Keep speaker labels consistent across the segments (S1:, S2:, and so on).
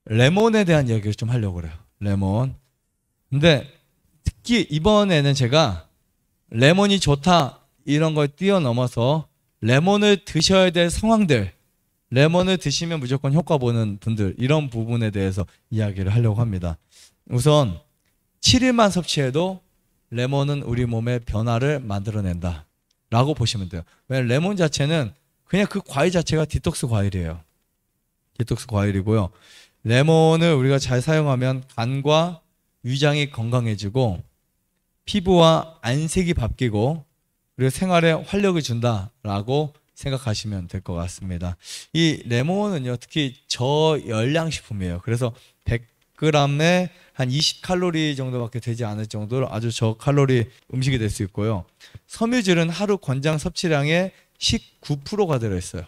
S1: 레몬에 대한 이야기를 좀 하려고 그래요. 레몬. 근데 특히 이번에는 제가 레몬이 좋다 이런 걸 뛰어넘어서 레몬을 드셔야 될 상황들, 레몬을 드시면 무조건 효과 보는 분들, 이런 부분에 대해서 이야기를 하려고 합니다. 우선 7일만 섭취해도 레몬은 우리 몸의 변화를 만들어낸다 라고 보시면 돼요. 왜냐면 레몬 자체는 그냥 그 과일 자체가 디톡스 과일이에요. 디톡스 과일이고요. 레몬을 우리가 잘 사용하면 간과 위장이 건강해지고 피부와 안색이 바뀌고 그리고 생활에 활력을 준다라고 생각하시면 될 것 같습니다. 이 레몬은요, 특히 저열량식품이에요. 그래서 100g에 한 20칼로리 정도밖에 되지 않을 정도로 아주 저칼로리 음식이 될 수 있고요. 섬유질은 하루 권장 섭취량의 19%가 들어있어요.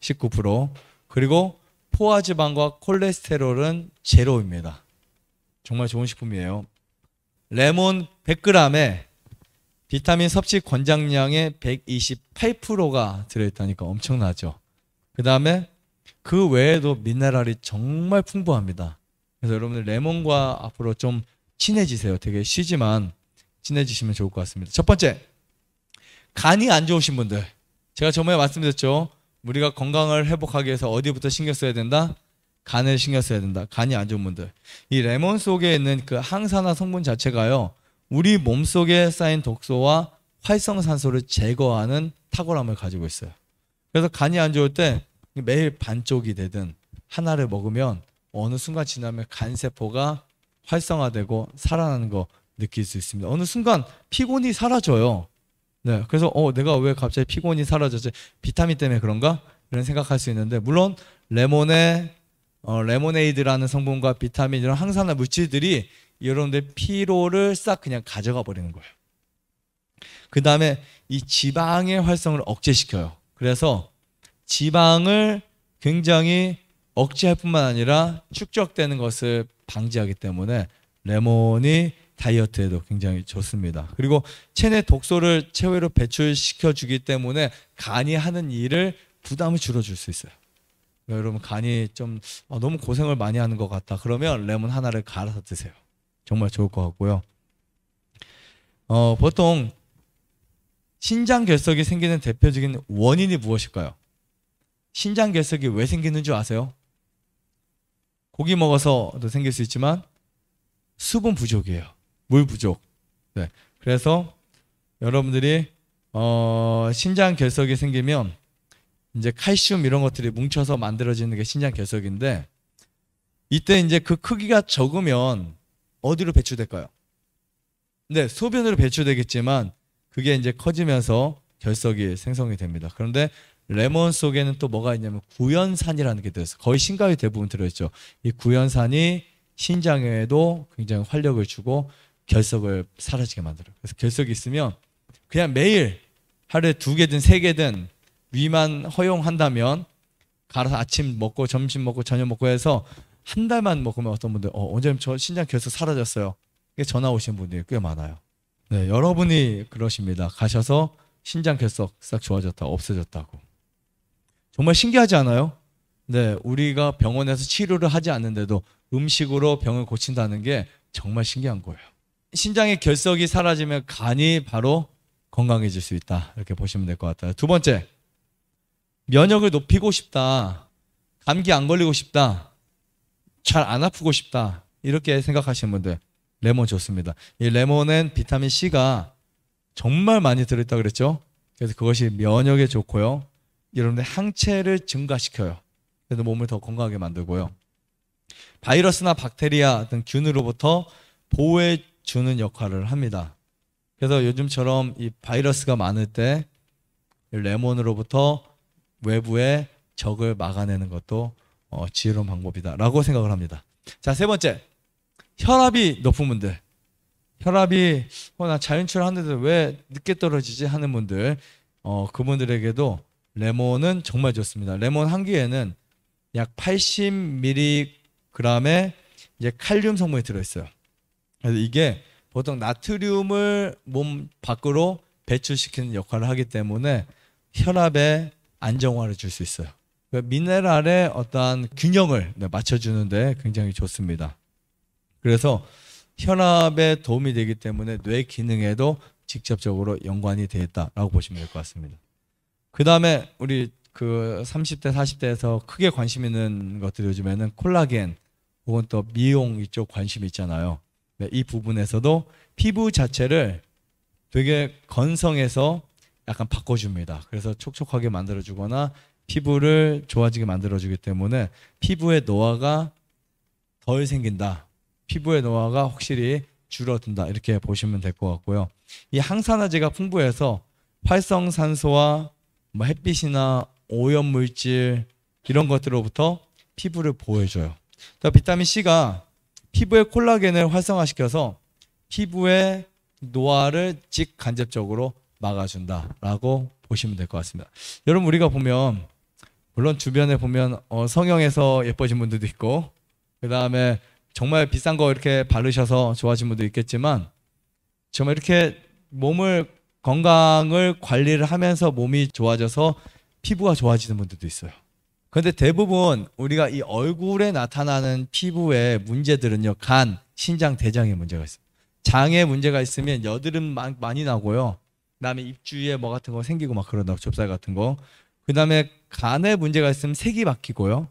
S1: 19%. 그리고 포화지방과 콜레스테롤은 제로입니다. 정말 좋은 식품이에요. 레몬 100g에 비타민 섭취 권장량의 128%가 들어있다니까 엄청나죠. 그 다음에 그 외에도 미네랄이 정말 풍부합니다. 그래서 여러분들 레몬과 앞으로 좀 친해지세요. 되게 쉬지만 친해지시면 좋을 것 같습니다. 첫 번째, 간이 안 좋으신 분들. 제가 저번에 말씀드렸죠. 우리가 건강을 회복하기 위해서 어디부터 신경 써야 된다? 간을 신경 써야 된다. 간이 안 좋은 분들. 이 레몬 속에 있는 그 항산화 성분 자체가요, 우리 몸속에 쌓인 독소와 활성산소를 제거하는 탁월함을 가지고 있어요. 그래서 간이 안 좋을 때 매일 반쪽이 되든 하나를 먹으면 어느 순간 지나면 간세포가 활성화되고 살아나는 거 느낄 수 있습니다. 어느 순간 피곤이 사라져요. 네, 그래서 내가 왜 갑자기 피곤이 사라졌지? 비타민 때문에 그런가? 이런 생각할 수 있는데, 물론 레몬에 레모네이드라는 성분과 비타민 이런 항산화 물질들이 여러분들 피로를 싹 그냥 가져가 버리는 거예요. 그 다음에 이 지방의 활성을 억제시켜요. 그래서 지방을 굉장히 억제할 뿐만 아니라 축적되는 것을 방지하기 때문에 레몬이 다이어트에도 굉장히 좋습니다. 그리고 체내 독소를 체외로 배출시켜 주기 때문에 간이 하는 일을 부담을 줄여줄 수 있어요. 여러분 간이 좀 너무 고생을 많이 하는 것 같다 그러면 레몬 하나를 갈아서 드세요. 정말 좋을 것 같고요. 보통 신장결석이 생기는 대표적인 원인이 무엇일까요? 신장결석이 왜 생기는 줄 아세요? 고기 먹어서도 생길 수 있지만 수분 부족이에요. 물 부족. 네. 그래서 여러분들이 신장결석이 생기면 이제 칼슘 이런 것들이 뭉쳐서 만들어지는 게 신장결석인데, 이때 이제 그 크기가 적으면 어디로 배출될까요? 네, 소변으로 배출되겠지만 그게 이제 커지면서 결석이 생성이 됩니다. 그런데 레몬 속에는 또 뭐가 있냐면 구연산이라는 게 들어있어요. 거의 신가의 대부분 들어있죠. 이 구연산이 신장에도 굉장히 활력을 주고 결석을 사라지게 만들어요. 그래서 결석이 있으면 그냥 매일 하루에 2개든 3개든 위만 허용한다면 갈아서 아침 먹고 점심 먹고 저녁 먹고 해서 한 달만 먹으면 어떤 분들 원장님 저 신장 결석 사라졌어요. 이게 전화 오신 분들이 꽤 많아요. 네, 여러분이 그러십니다. 가셔서 신장 결석 싹 좋아졌다, 없어졌다고. 정말 신기하지 않아요? 네, 우리가 병원에서 치료를 하지 않는데도 음식으로 병을 고친다는 게 정말 신기한 거예요. 신장의 결석이 사라지면 간이 바로 건강해질 수 있다. 이렇게 보시면 될 것 같아요. 두 번째, 면역을 높이고 싶다. 감기 안 걸리고 싶다. 잘 안 아프고 싶다. 이렇게 생각하시는 분들 레몬 좋습니다. 이 레몬은 비타민 C가 정말 많이 들어있다고 그랬죠. 그래서 그것이 면역에 좋고요. 여러분들 항체를 증가시켜요. 그래서 몸을 더 건강하게 만들고요. 바이러스나 박테리아 등 균으로부터 보호해 주는 역할을 합니다. 그래서 요즘처럼 이 바이러스가 많을 때 레몬으로부터 외부의 적을 막아내는 것도 지혜로운 방법이다라고 생각을 합니다. 자, 세 번째, 혈압이 높은 분들. 혈압이 나 자연치료 하는데 왜 늦게 떨어지지 하는 분들, 그분들에게도 레몬은 정말 좋습니다. 레몬 한 개에는 약 80mg의 이제 칼륨 성분이 들어있어요. 그래서 이게 보통 나트륨을 몸 밖으로 배출시키는 역할을 하기 때문에 혈압에 안정화를 줄 수 있어요. 그 미네랄의 어떠한 균형을 맞춰주는데 굉장히 좋습니다. 그래서 혈압에 도움이 되기 때문에 뇌 기능에도 직접적으로 연관이 되어 있다라고 보시면 될 것 같습니다. 그 다음에 우리 그 30대, 40대에서 크게 관심 있는 것들이 요즘에는 콜라겐 혹은 또 미용 이쪽 관심이 있잖아요. 이 부분에서도 피부 자체를 되게 건성해서 약간 바꿔줍니다. 그래서 촉촉하게 만들어주거나 피부를 좋아지게 만들어주기 때문에 피부의 노화가 덜 생긴다. 피부의 노화가 확실히 줄어든다. 이렇게 보시면 될 것 같고요. 이 항산화제가 풍부해서 활성산소와 뭐 햇빛이나 오염물질 이런 것들로부터 피부를 보호해줘요. 또 비타민 C가 피부의 콜라겐을 활성화시켜서 피부의 노화를 직간접적으로 막아준다라고 보시면 될 것 같습니다. 여러분 우리가 보면 물론 주변에 보면 성형해서 예뻐진 분들도 있고 그 다음에 정말 비싼 거 이렇게 바르셔서 좋아진 분도 있겠지만 정말 이렇게 몸을 건강을 관리를 하면서 몸이 좋아져서 피부가 좋아지는 분들도 있어요. 그런데 대부분 우리가 이 얼굴에 나타나는 피부의 문제들은요, 간, 신장, 대장에 문제가 있어요. 장에 문제가 있으면 여드름 많이 나고요. 그다음에 입 주위에 뭐 같은 거 생기고 막 그런다고, 좁쌀 같은 거. 그다음에 간에 문제가 있으면 색이 바뀌고요.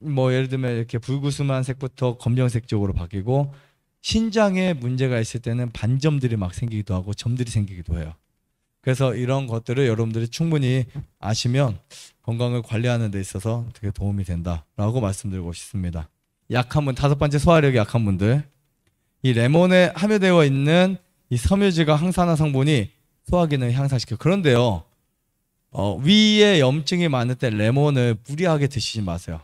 S1: 뭐 예를 들면 이렇게 불구수만 색부터 검정색 쪽으로 바뀌고, 신장에 문제가 있을 때는 반점들이 막 생기기도 하고 점들이 생기기도 해요. 그래서 이런 것들을 여러분들이 충분히 아시면 건강을 관리하는 데 있어서 되게 도움이 된다라고 말씀드리고 싶습니다. 약한 분, 5번째 소화력이 약한 분들, 이 레몬에 함유되어 있는 이 섬유질과 항산화 성분이 소화 기능을 향상시켜요. 그런데요, 위에 염증이 많을 때 레몬을 무리하게 드시지 마세요.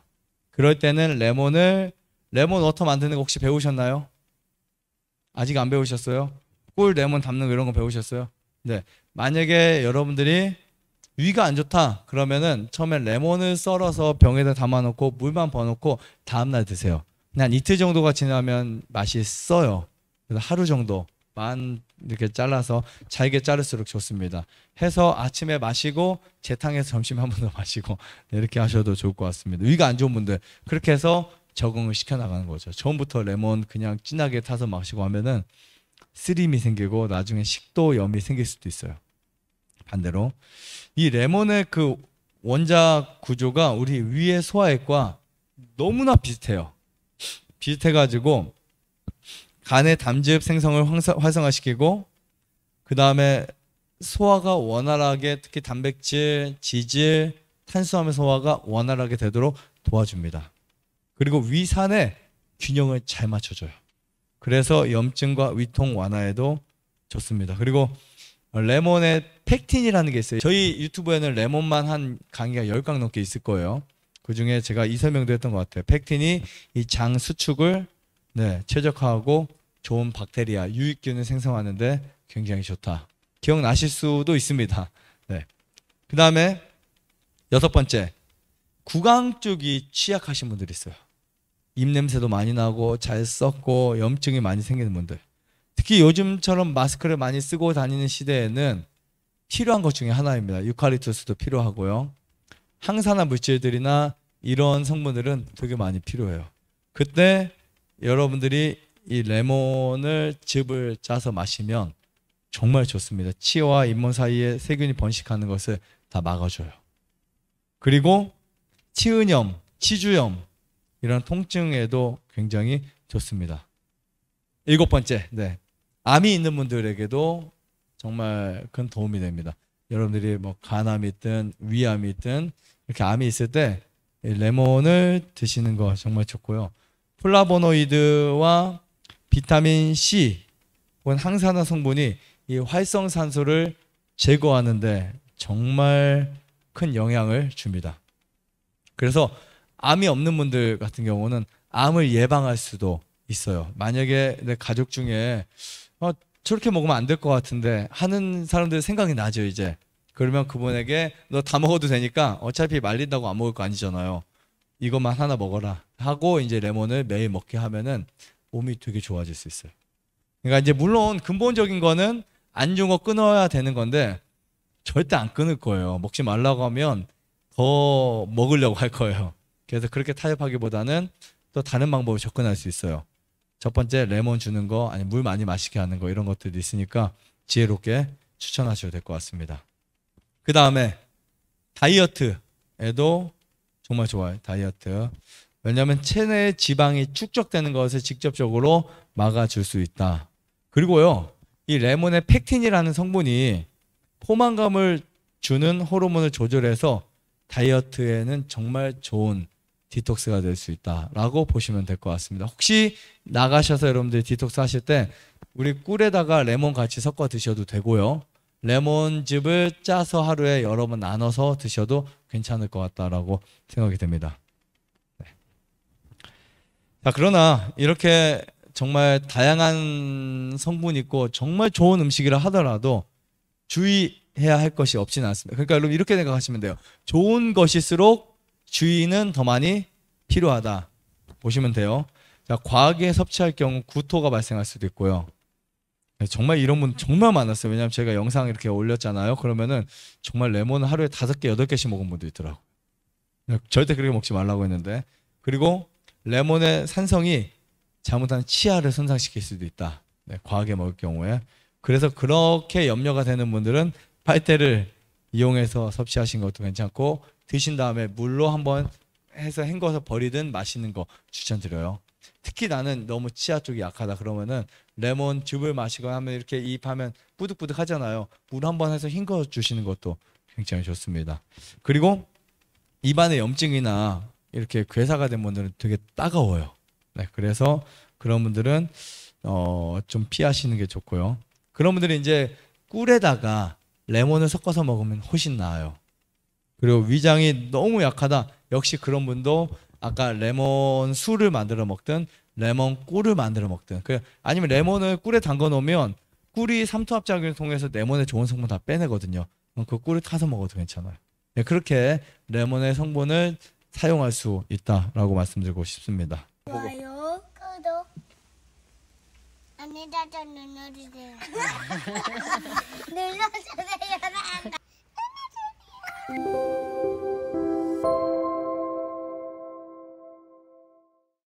S1: 그럴 때는 레몬 워터 만드는 거 혹시 배우셨나요? 아직 안 배우셨어요? 꿀 레몬 담는 거 이런 거 배우셨어요? 네. 만약에 여러분들이 위가 안 좋다 그러면은 처음에 레몬을 썰어서 병에다 담아놓고 물만 부어놓고 다음날 드세요. 한 이틀 정도가 지나면 맛이 써요. 그래서 하루 정도만 이렇게 잘라서 잘게 자를수록 좋습니다. 해서 아침에 마시고 재탕해서 점심에 한 번 더 마시고 이렇게 하셔도 좋을 것 같습니다. 위가 안 좋은 분들 그렇게 해서 적응을 시켜나가는 거죠. 처음부터 레몬 그냥 진하게 타서 마시고 하면은 쓰림이 생기고 나중에 식도염이 생길 수도 있어요. 반대로 이 레몬의 그 원작 구조가 우리 위의 소화액과 너무나 비슷해요. 비슷해가지고 간의 담즙 생성을 활성화시키고, 그 다음에 소화가 원활하게, 특히 단백질, 지질, 탄수화물 소화가 원활하게 되도록 도와줍니다. 그리고 위산의 균형을 잘 맞춰줘요. 그래서 염증과 위통 완화에도 좋습니다. 그리고 레몬에 펙틴이라는 게 있어요. 저희 유튜브에는 레몬만 한 강의가 10강 넘게 있을 거예요. 그 중에 제가 이 설명도 했던 것 같아요. 펙틴이 이 장 수축을 최적화하고 좋은 박테리아, 유익균을 생성하는데 굉장히 좋다. 기억나실 수도 있습니다. 네. 그 다음에 6번째, 구강 쪽이 취약하신 분들이 있어요. 입냄새도 많이 나고 잘 썩고 염증이 많이 생기는 분들. 특히 요즘처럼 마스크를 많이 쓰고 다니는 시대에는 필요한 것 중에 하나입니다. 유칼립투스도 필요하고요. 항산화 물질들이나 이런 성분들은 되게 많이 필요해요. 그때 여러분들이 이 레몬을 즙을 짜서 마시면 정말 좋습니다. 치와 잇몸 사이에 세균이 번식하는 것을 다 막아줘요. 그리고 치은염, 치주염 이런 통증에도 굉장히 좋습니다. 7번째, 암이 있는 분들에게도 정말 큰 도움이 됩니다. 여러분들이 뭐 간암이 있든 위암이 있든 이렇게 암이 있을 때 레몬을 드시는 거 정말 좋고요. 플라보노이드와 비타민 C 혹은 항산화 성분이 이 활성산소를 제거하는데 정말 큰 영향을 줍니다. 그래서 암이 없는 분들 같은 경우는 암을 예방할 수도 있어요. 만약에 내 가족 중에 저렇게 먹으면 안 될 것 같은데 하는 사람들 생각이 나죠, 이제. 그러면 그분에게 너 다 먹어도 되니까 어차피 말린다고 안 먹을 거 아니잖아요. 이것만 하나 먹어라 하고 이제 레몬을 매일 먹게 하면은 몸이 되게 좋아질 수 있어요. 그러니까 이제 물론 근본적인 거는 안 좋은 거 끊어야 되는 건데 절대 안 끊을 거예요. 먹지 말라고 하면 더 먹으려고 할 거예요. 그래서 그렇게 타협하기보다는 또 다른 방법으로 접근할 수 있어요. 첫 번째 레몬 주는 거, 아니 물 많이 마시게 하는 거 이런 것들이 있으니까 지혜롭게 추천하셔도 될 것 같습니다. 그 다음에 다이어트에도 정말 좋아요. 다이어트. 왜냐하면 체내에 지방이 축적되는 것을 직접적으로 막아줄 수 있다. 그리고요, 이 레몬의 펙틴이라는 성분이 포만감을 주는 호르몬을 조절해서 다이어트에는 정말 좋은 디톡스가 될 수 있다라고 보시면 될 것 같습니다. 혹시 나가셔서 여러분들이 디톡스 하실 때 우리 꿀에다가 레몬 같이 섞어 드셔도 되고요. 레몬즙을 짜서 하루에 여러 번 나눠서 드셔도 괜찮을 것 같다라고 생각이 됩니다. 네. 자, 그러나 이렇게 정말 다양한 성분이 있고 정말 좋은 음식이라 하더라도 주의해야 할 것이 없지는 않습니다. 그러니까 여러분 이렇게 생각하시면 돼요. 좋은 것일수록 주의는 더 많이 필요하다 보시면 돼요. 자, 과하게 섭취할 경우 구토가 발생할 수도 있고요. 정말 이런 분 정말 많았어요. 왜냐하면 제가 영상 이렇게 올렸잖아요. 그러면은 정말 레몬을 하루에 5개, 8개씩 먹은 분도 있더라고요. 절대 그렇게 먹지 말라고 했는데. 그리고 레몬의 산성이 잘못하면 치아를 손상시킬 수도 있다. 네, 과하게 먹을 경우에. 그래서 그렇게 염려가 되는 분들은 빨대를 이용해서 섭취하신 것도 괜찮고, 드신 다음에 물로 한번 해서 헹궈서 버리든 마시는 거 추천드려요. 특히 나는 너무 치아 쪽이 약하다 그러면은 레몬 즙을 마시거나 하면 이렇게 입하면 뿌득뿌득 하잖아요. 물 한번 해서 헹궈 주시는 것도 굉장히 좋습니다. 그리고 입안에 염증이나 이렇게 괴사가 된 분들은 되게 따가워요. 네, 그래서 그런 분들은 좀 피하시는 게 좋고요. 그런 분들이 이제 꿀에다가 레몬을 섞어서 먹으면 훨씬 나아요. 그리고 위장이 너무 약하다. 역시 그런 분도 아까 레몬 술을 만들어 먹든 레몬 꿀을 만들어 먹든, 아니면 레몬을 꿀에 담궈 놓으면 꿀이 삼투압작용을 통해서 레몬의 좋은 성분 다 빼내거든요. 그럼 그 꿀을 타서 먹어도 괜찮아요. 네, 그렇게 레몬의 성분을 사용할 수 있다라고 말씀드리고 싶습니다.
S2: 좋아요, 구독, 안내자전 눌러주세요. 눌러주세요.